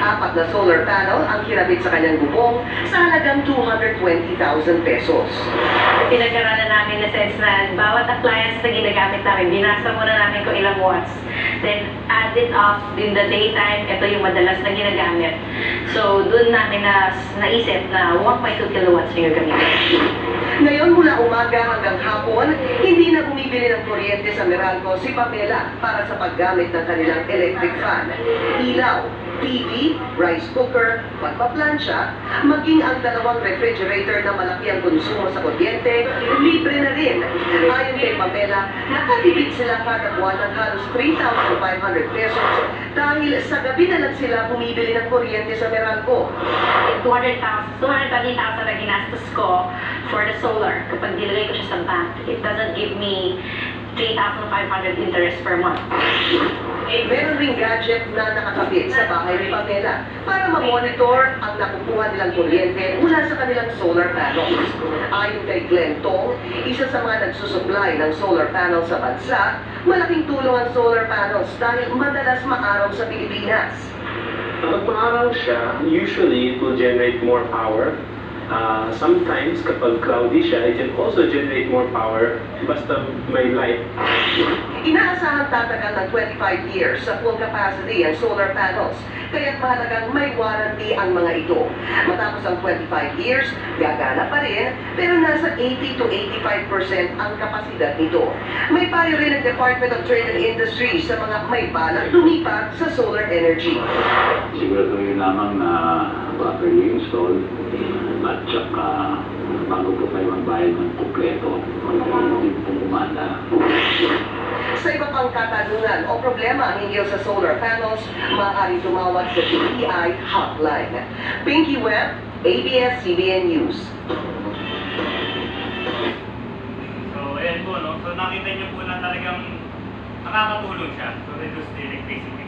Apat na solar panel ang kinabit sa kanyang bubong sa halagang 220,000 pesos. Pinagkaroon na namin na sense na bawat appliance na ginagamit namin, binasa muna namin kung ilang watts. Then, add it up in the daytime, ito yung madalas na ginagamit. So, doon namin naisip na 1.2 kilowatts yung gagamitin. Ngayon mula umaga hanggang hapon, hindi na bumibili ng kuryente sa Meralco si Pamela para sa paggamit ng kanilang electric fan, ilaw, TV, rice cooker, pagpaplansya, maging ang dalawang refrigerator na malaki ang konsumo sa kuryente, libre na rin. Ayon kay Pamela, nakatipid sila kada buwan ng halos 3,500 pesos dahil sa gabi na lang sila bumibili ng kuryente sa Meralco. 230,000 na ginastos ko for the solar. Kapag nilagay ko siya sa bank, it doesn't give me 3,500 interest per month. Meron ring gadget na nakakabit sa bahay ni Pamela para ma-monitor ang nakukuha nilang kuryente mula sa kanilang solar panels. Ayon kay Glenn Tong, isa sa mga nagsusupply ng solar panel sa bansa, malaking tulong ang solar panels dahil madalas maaraw sa Pilipinas. Pag maaraw siya, usually it will generate more power. Sometimes, kapag cloudy siya, it can also generate more power basta may light. Inaasahang tatagal ng 25 years sa full capacity ang solar panels, kaya't mahalagang may warranty ang mga ito. Matapos ang 25 years, gagana pa rin, pero nasa 80 to 85% ang kapasidad nito. May payo rin ang Department of Trade and Industry sa mga may balak lumipat sa solar energy. Siguraduhin lamang na properly installed at saka bago po tayo magbayad ng kumpleto, hindi po kumanda. Sa iba pang katanungan o problema hinggil sa solar panels, maaaring tumawag sa DTI hotline. Pinky Webb, ABS-CBN News. So, ayan po, no? So, nakita niyo po na talagang nakakatulong siya to reduce the electricity